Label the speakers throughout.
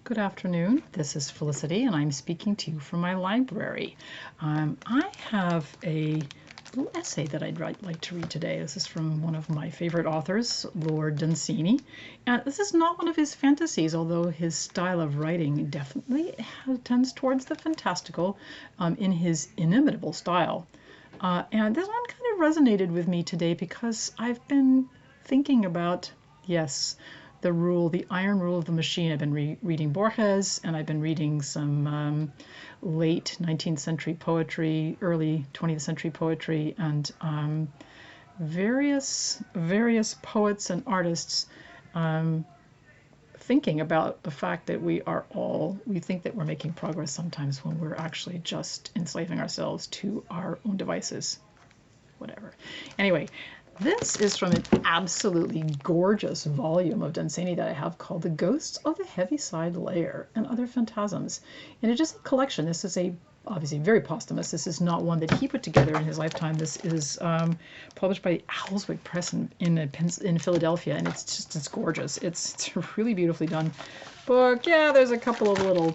Speaker 1: Good afternoon. This is Felicity, and I'm speaking to you from my library. I have a little essay that I'd like to read today. This is from one of my favorite authors, Lord Dunsany. And this is not one of his fantasies, although his style of writing definitely tends towards the fantastical in his inimitable style. And this one kind of resonated with me today because I've been thinking about, yes, the iron rule of the machine. I've been reading Borges, and I've been reading some late 19th century poetry, early 20th century poetry, and various poets and artists thinking about the fact that we think that we're making progress sometimes when we're actually just enslaving ourselves to our own devices. Whatever. Anyway, this is from an absolutely gorgeous volume of Dunsany that I have called The Ghosts of the Heaviside Layer and Other Phantasms. And it is a collection. This is obviously very posthumous. This is not one that he put together in his lifetime. This is published by Owlswick Press in Philadelphia, and it's gorgeous. It's a really beautifully done book. Yeah, there's a couple of little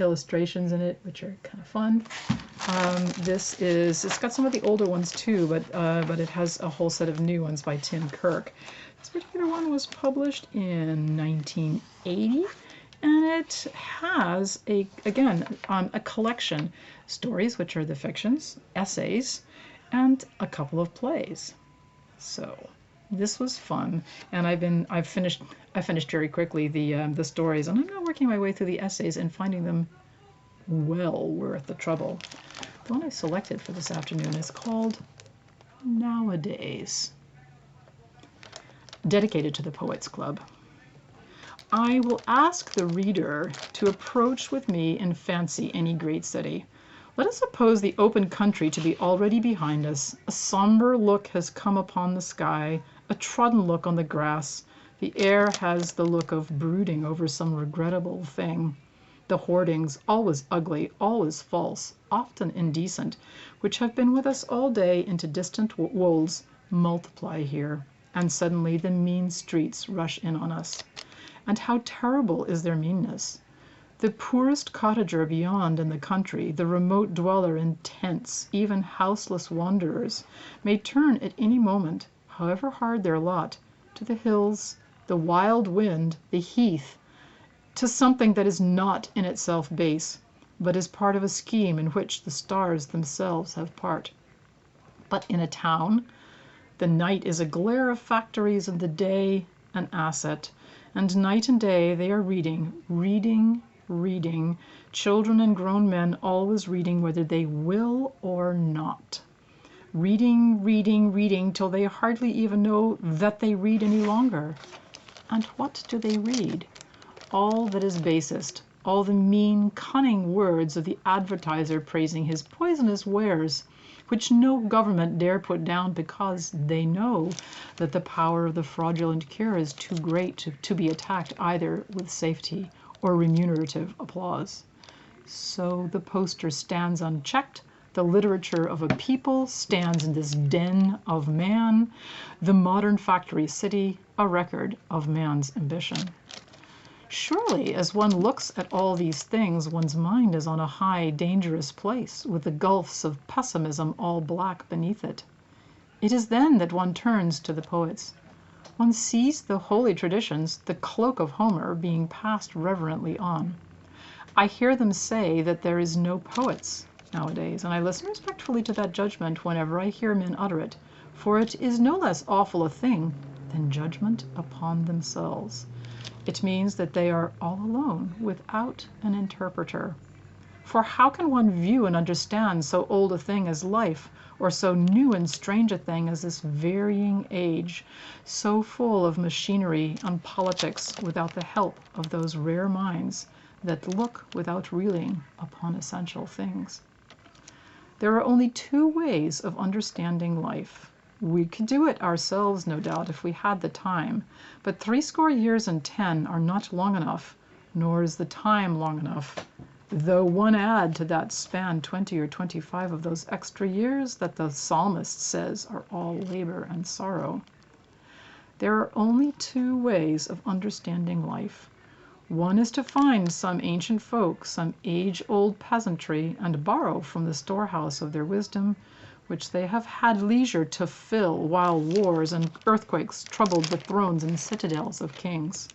Speaker 1: illustrations in it, which are kind of fun. It's got some of the older ones too, but it has a whole set of new ones by Tim Kirk. This particular one was published in 1980, and it has a collection: stories, which are the fictions, essays, and a couple of plays. So this was fun, and I finished very quickly the stories, and I'm now working my way through the essays and finding them well worth the trouble. The one I selected for this afternoon is called Nowadays, dedicated to the Poets Club. I will ask the reader to approach with me in fancy any great city. Let us suppose the open country to be already behind us. A somber look has come upon the sky, a trodden look on the grass. The air has the look of brooding over some regrettable thing. The hoardings, always ugly, always false, often indecent, which have been with us all day into distant wolds, multiply here, and suddenly the mean streets rush in on us. And how terrible is their meanness! The poorest cottager beyond in the country, the remote dweller in tents, even houseless wanderers, may turn at any moment, however hard their lot, to the hills, the wild wind, the heath, to something that is not in itself base, but is part of a scheme in which the stars themselves have part. But in a town, the night is a glare of factories and the day an asset, and night and day they are reading, children and grown men always reading whether they will or not. Reading till they hardly even know that they read any longer. And what do they read? All that is basest, all the mean, cunning words of the advertiser praising his poisonous wares, which no government dare put down because they know that the power of the fraudulent cure is too great to be attacked either with safety or remunerative applause. So the poster stands unchecked, the literature of a people stands in this den of man, the modern factory city, a record of man's ambition. Surely, as one looks at all these things, one's mind is on a high, dangerous place, with the gulfs of pessimism all black beneath it. It is then that one turns to the poets. One sees the holy traditions, the cloak of Homer, being passed reverently on. I hear them say that there is no poets nowadays, and I listen respectfully to that judgment whenever I hear men utter it, for it is no less awful a thing than judgment upon themselves. It means that they are all alone, without an interpreter. For how can one view and understand so old a thing as life, or so new and strange a thing as this varying age, so full of machinery and politics, without the help of those rare minds that look without reeling upon essential things? There are only two ways of understanding life. We could do it ourselves, no doubt, if we had the time, but 80 years and 10 are not long enough, nor is the time long enough, though one add to that span 20 or 25 of those extra years that the psalmist says are all labor and sorrow. There are only two ways of understanding life. One is to find some ancient folk, some age-old peasantry, and borrow from the storehouse of their wisdom, which they have had leisure to fill while wars and earthquakes troubled the thrones and citadels of kings.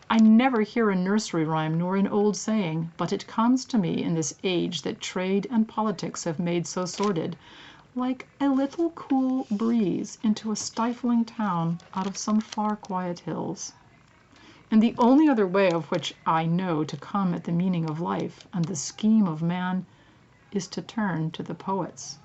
Speaker 1: I never hear a nursery rhyme nor an old saying, but it comes to me in this age that trade and politics have made so sordid, like a little cool breeze into a stifling town out of some far quiet hills. And the only other way of which I know to come at the meaning of life and the scheme of man is to turn to the poets.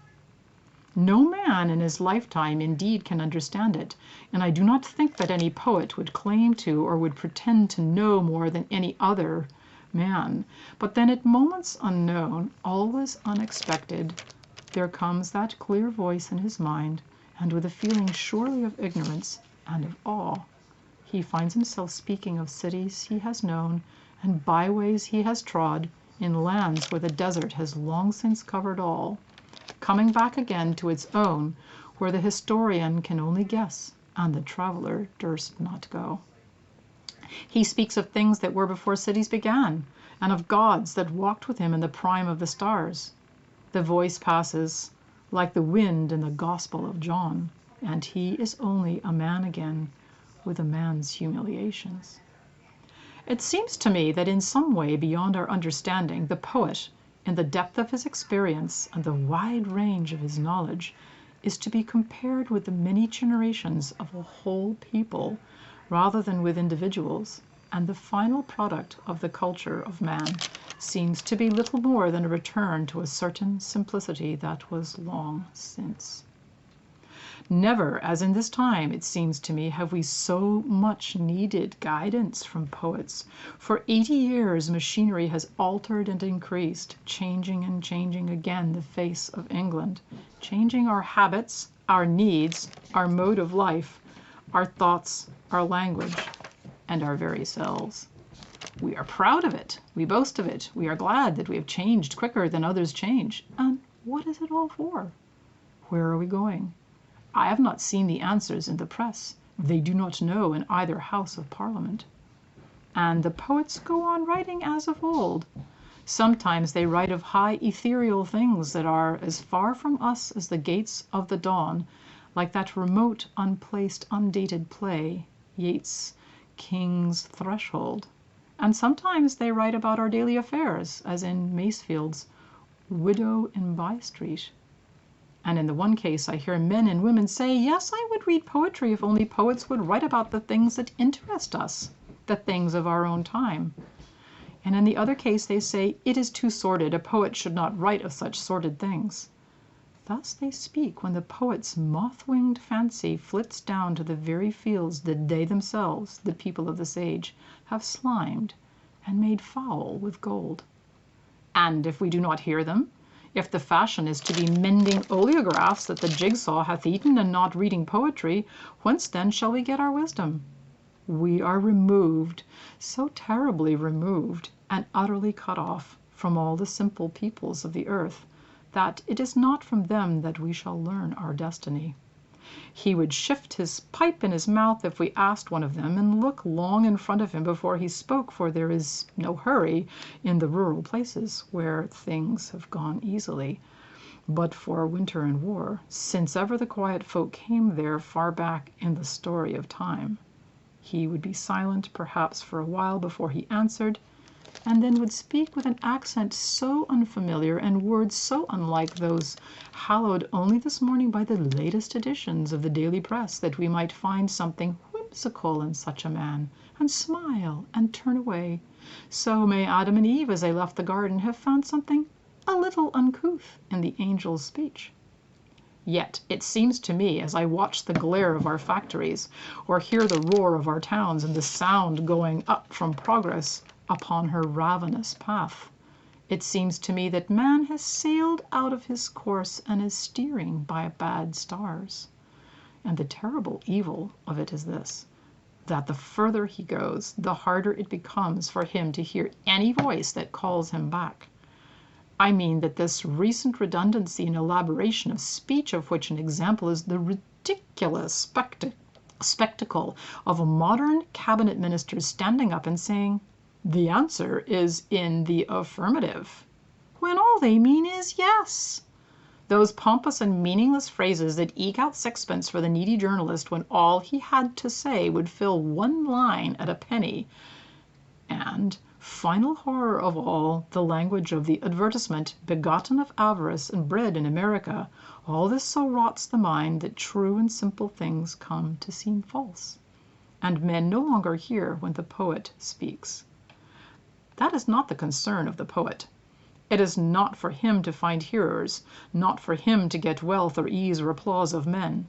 Speaker 1: No man in his lifetime indeed can understand it, and I do not think that any poet would claim to or would pretend to know more than any other man. But then at moments unknown, always unexpected, there comes that clear voice in his mind, and with a feeling surely of ignorance and of awe, he finds himself speaking of cities he has known and byways he has trod in lands where the desert has long since covered all, coming back again to its own where the historian can only guess and the traveler durst not go. He speaks of things that were before cities began, and of gods that walked with him in the prime of the stars. The voice passes like the wind in the Gospel of John, and he is only a man again, with a man's humiliations. It seems to me that in some way beyond our understanding, the poet, in the depth of his experience and the wide range of his knowledge, is to be compared with the many generations of a whole people rather than with individuals, and the final product of the culture of man seems to be little more than a return to a certain simplicity that was long since. Never, as in this time, it seems to me, have we so much needed guidance from poets. For 80 years machinery has altered and increased, changing and changing again the face of England, changing our habits, our needs, our mode of life, our thoughts, our language, and our very selves. We are proud of it. We boast of it. We are glad that we have changed quicker than others change. And what is it all for? Where are we going? I have not seen the answers in the press. They do not know in either House of Parliament. And the poets go on writing as of old. Sometimes they write of high ethereal things that are as far from us as the gates of the dawn, like that remote, unplaced, undated play, Yeats' King's Threshold. And sometimes they write about our daily affairs, as in Masefield's Widow in By Street. And in the one case I hear men and women say, yes, I would read poetry if only poets would write about the things that interest us, the things of our own time. And in the other case they say, it is too sordid, a poet should not write of such sordid things. Thus they speak when the poet's moth-winged fancy flits down to the very fields that they themselves, the people of this age, have slimed and made foul with gold. And if we do not hear them, if the fashion is to be mending oleographs that the jigsaw hath eaten and not reading poetry, whence then shall we get our wisdom? We are removed, so terribly removed, and utterly cut off from all the simple peoples of the earth, that it is not from them that we shall learn our destiny. He would shift his pipe in his mouth if we asked one of them, and look long in front of him before he spoke, for there is no hurry in the rural places where things have gone easily, but for winter and war, since ever the quiet folk came there far back in the story of time. He would be silent perhaps for a while before he answered, and then would speak with an accent so unfamiliar and words so unlike those hallowed only this morning by the latest editions of the daily press, that we might find something whimsical in such a man, and smile and turn away. So may Adam and Eve, as they left the garden, have found something a little uncouth in the angel's speech. Yet it seems to me, as I watch the glare of our factories, or hear the roar of our towns and the sound going up from progress upon her ravenous path, it seems to me that man has sailed out of his course and is steering by bad stars. And the terrible evil of it is this, that the further he goes, the harder it becomes for him to hear any voice that calls him back. I mean that this recent redundancy and elaboration of speech, of which an example is the ridiculous spectacle of a modern cabinet minister standing up and saying, The answer is in the affirmative, when all they mean is yes. Those pompous and meaningless phrases that eke out sixpence for the needy journalist when all he had to say would fill one line at a penny. And, final horror of all, the language of the advertisement, begotten of avarice and bred in America, all this so rots the mind that true and simple things come to seem false, and men no longer hear when the poet speaks. That is not the concern of the poet. It is not for him to find hearers, not for him to get wealth or ease or applause of men.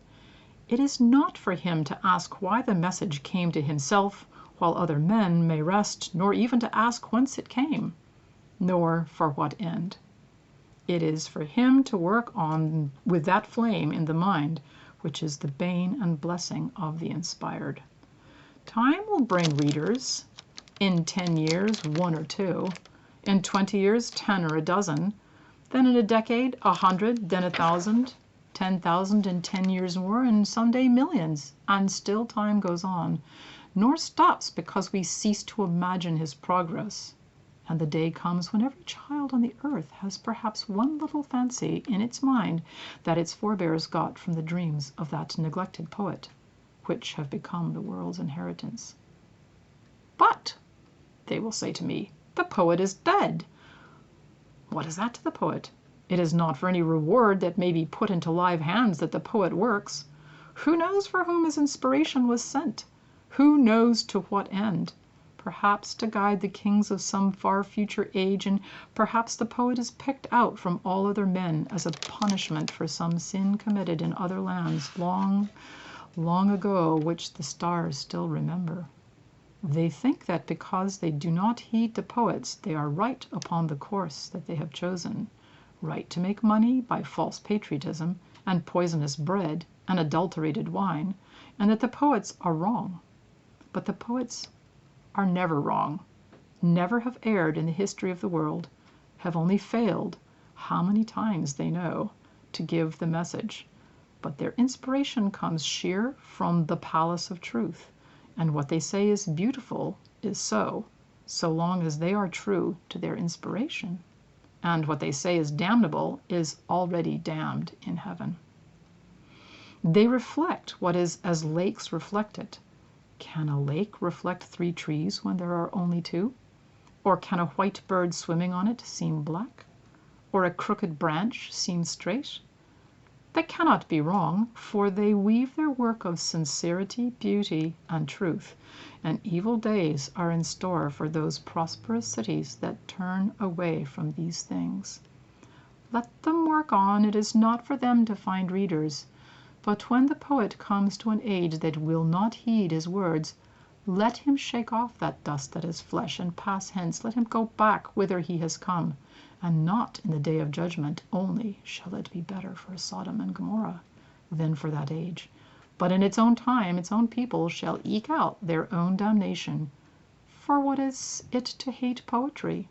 Speaker 1: It is not for him to ask why the message came to himself, while other men may rest, nor even to ask whence it came, nor for what end. It is for him to work on with that flame in the mind, which is the bane and blessing of the inspired. Time will bring readers. In 10 years, 1 or 2. In 20 years, 10 or a dozen. Then in a decade, 100, then 1,000, 10,000 in 10 years more, and someday millions. And still time goes on, nor stops because we cease to imagine his progress. And the day comes when every child on the earth has perhaps one little fancy in its mind that its forebears got from the dreams of that neglected poet, which have become the world's inheritance. But, they will say to me, the poet is dead. What is that to the poet? It is not for any reward that may be put into live hands that the poet works. Who knows for whom his inspiration was sent? Who knows to what end? Perhaps to guide the kings of some far future age, and perhaps the poet is picked out from all other men as a punishment for some sin committed in other lands long, long ago, which the stars still remember. They think that because they do not heed the poets, they are right upon the course that they have chosen, right to make money by false patriotism and poisonous bread and adulterated wine, and that the poets are wrong. But the poets are never wrong, never have erred in the history of the world, have only failed, how many times they know, to give the message. But their inspiration comes sheer from the palace of truth, and what they say is beautiful is so long as they are true to their inspiration. And what they say is damnable is already damned in heaven. They reflect what is as lakes reflect it. Can a lake reflect 3 trees when there are only 2? Or can a white bird swimming on it seem black? Or a crooked branch seem straight? They cannot be wrong, for they weave their work of sincerity, beauty, and truth, and evil days are in store for those prosperous cities that turn away from these things. Let them work on. It is not for them to find readers. But when the poet comes to an age that will not heed his words, let him shake off that dust that is flesh and pass hence. Let him go back whither he has come. And not in the day of judgment only shall it be better for Sodom and Gomorrah than for that age, but in its own time its own people shall eke out their own damnation. For what is it to hate poetry?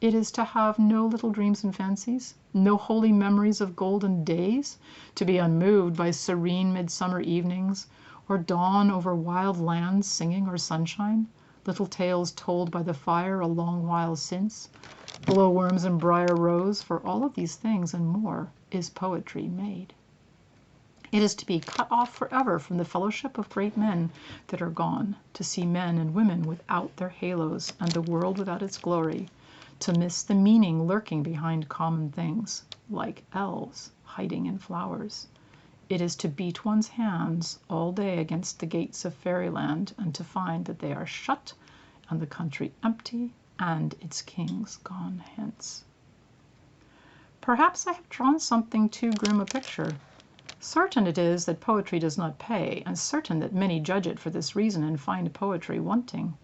Speaker 1: It is to have no little dreams and fancies, no holy memories of golden days, to be unmoved by serene midsummer evenings, or dawn over wild lands singing, or sunshine, little tales told by the fire a long while since, glowworms and briar rose. For all of these things and more is poetry made. It is to be cut off forever from the fellowship of great men that are gone, to see men and women without their halos and the world without its glory, to miss the meaning lurking behind common things, like elves hiding in flowers. It is to beat one's hands all day against the gates of fairyland, and to find that they are shut and the country empty and its kings gone hence. Perhaps I have drawn something too grim a picture. Certain it is that poetry does not pay, and certain that many judge it for this reason and find poetry wanting.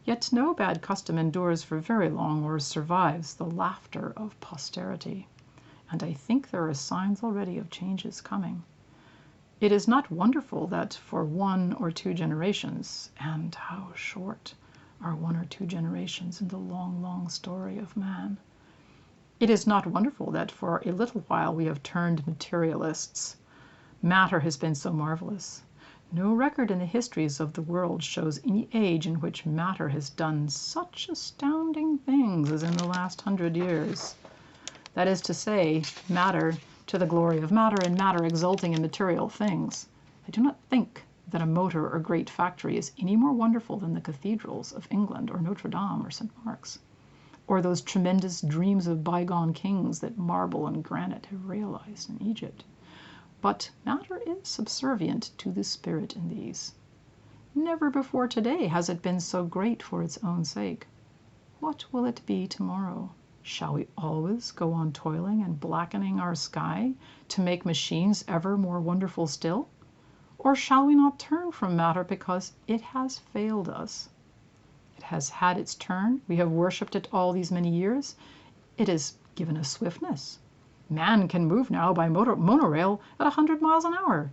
Speaker 1: Yet no bad custom endures for very long or survives the laughter of posterity, and I think there are signs already of changes coming. It is not wonderful that for 1 or 2 generations, and how short are 1 or 2 generations in the long, long story of man. It is not wonderful that for a little while we have turned materialists. Matter has been so marvelous. No record in the histories of the world shows any age in which matter has done such astounding things as in the last 100 years. That is to say, matter to the glory of matter, and matter exulting in material things. I do not think that a motor or great factory is any more wonderful than the cathedrals of England, or Notre Dame, or St. Mark's, or those tremendous dreams of bygone kings that marble and granite have realized in Egypt. But matter is subservient to the spirit in these. Never before today has it been so great for its own sake. What will it be tomorrow? Shall we always go on toiling and blackening our sky to make machines ever more wonderful still? Or shall we not turn from matter because it has failed us? It has had its turn. We have worshipped it all these many years. It has given us swiftness. Man can move now by monorail at 100 miles an hour.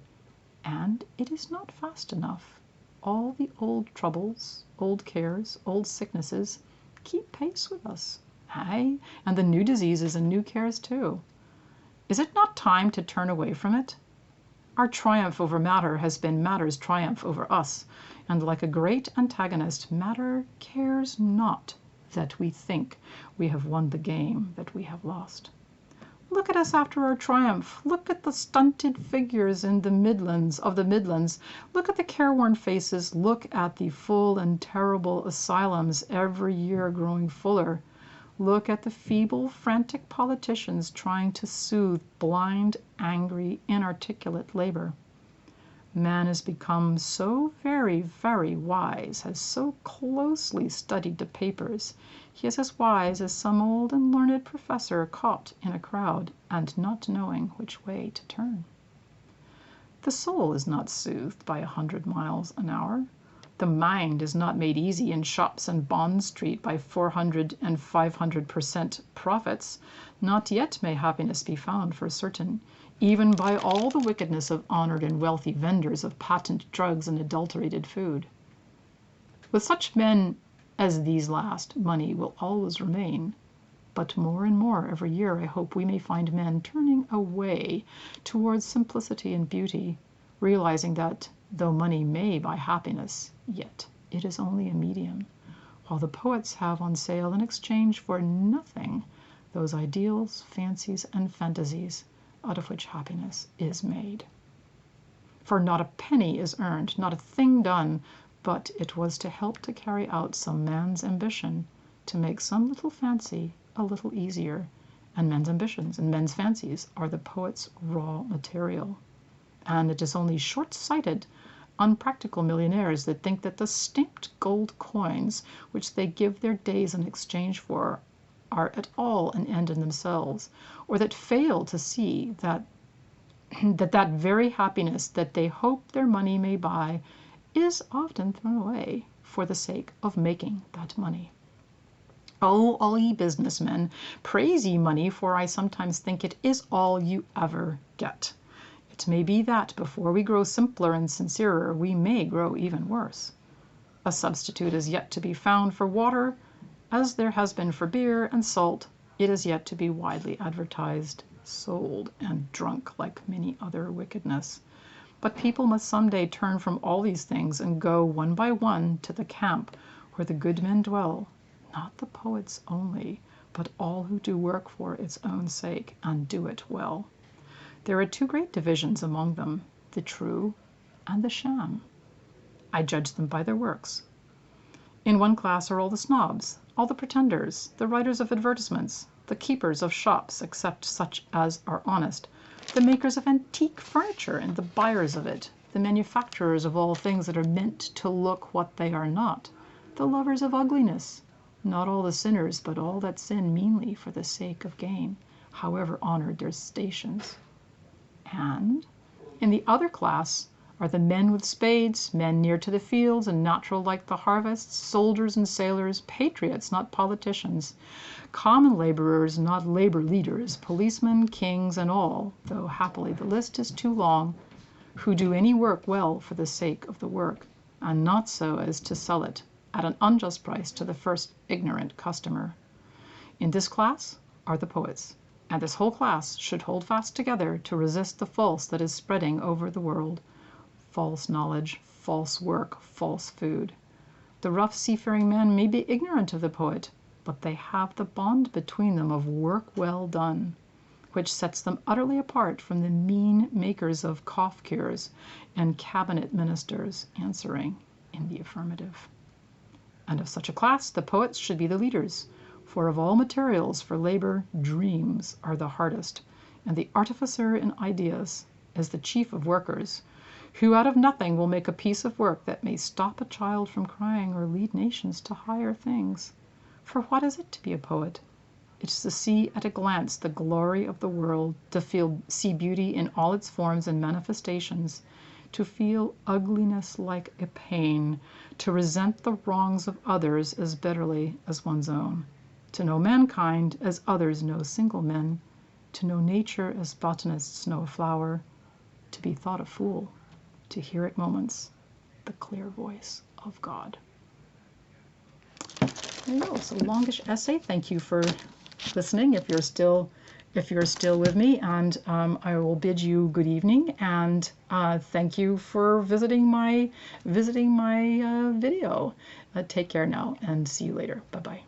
Speaker 1: And it is not fast enough. All the old troubles, old cares, old sicknesses keep pace with us. Aye, and the new diseases and new cares too. Is it not time to turn away from it? Our triumph over matter has been matter's triumph over us, and like a great antagonist, matter cares not that we think we have won the game that we have lost. Look at us after our triumph. Look at the stunted figures in the Midlands. Look at the careworn faces. Look at the full and terrible asylums every year growing fuller. Look at the feeble, frantic politicians trying to soothe blind, angry, inarticulate labor. Man has become so very, very wise, has so closely studied the papers. He is as wise as some old and learned professor caught in a crowd and not knowing which way to turn. The soul is not soothed by 100 miles an hour. The mind is not made easy in shops and Bond Street by 400 and 500% profits. Not yet may happiness be found for certain, even by all the wickedness of honored and wealthy vendors of patent drugs and adulterated food. With such men as these last, money will always remain. But more and more every year I hope we may find men turning away towards simplicity and beauty, realizing that though money may buy happiness, yet it is only a medium, while the poets have on sale in exchange for nothing those ideals, fancies, and fantasies out of which happiness is made. For not a penny is earned, not a thing done, but it was to help to carry out some man's ambition, to make some little fancy a little easier, and men's ambitions and men's fancies are the poet's raw material. And it is only short-sighted, unpractical millionaires that think that the stamped gold coins which they give their days in exchange for are at all an end in themselves, or that fail to see that that very happiness that they hope their money may buy is often thrown away for the sake of making that money. Oh, all ye businessmen, praise ye money, for I sometimes think it is all you ever get. It may be that before we grow simpler and sincerer, we may grow even worse. A substitute is yet to be found for water, as there has been for beer and salt. It is yet to be widely advertised, sold, and drunk like many other wickedness. But people must some day turn from all these things and go one by one to the camp where the good men dwell, not the poets only, but all who do work for its own sake and do it well. There are two great divisions among them, the true and the sham. I judge them by their works. In one class are all the snobs, all the pretenders, the writers of advertisements, the keepers of shops, except such as are honest, the makers of antique furniture and the buyers of it, the manufacturers of all things that are meant to look what they are not, the lovers of ugliness, not all the sinners, but all that sin meanly for the sake of gain, however honored their stations. And in the other class are the men with spades, men near to the fields and natural like the harvests, soldiers and sailors, patriots, not politicians, common laborers, not labor leaders, policemen, kings, and all, though happily the list is too long, who do any work well for the sake of the work, and not so as to sell it at an unjust price to the first ignorant customer. In this class are the poets, and this whole class should hold fast together to resist the false that is spreading over the world. false knowledge, false work, false food. The rough seafaring men may be ignorant of the poet, but they have the bond between them of work well done, which sets them utterly apart from the mean makers of cough cures and cabinet ministers answering in the affirmative. And of such a class, the poets should be the leaders, for of all materials for labor, dreams are the hardest, and the artificer in ideas is the chief of workers, who out of nothing will make a piece of work that may stop a child from crying or lead nations to higher things. For what is it to be a poet? It is to see at a glance the glory of the world, to see beauty in all its forms and manifestations, to feel ugliness like a pain, to resent the wrongs of others as bitterly as one's own, to know mankind as others know single men, to know nature as botanists know a flower, to be thought a fool, to hear at moments the clear voice of God. There you go. So longish essay. Thank you for listening. If you're still with me, and I will bid you good evening, and thank you for visiting my video. Take care now, and see you later. Bye bye.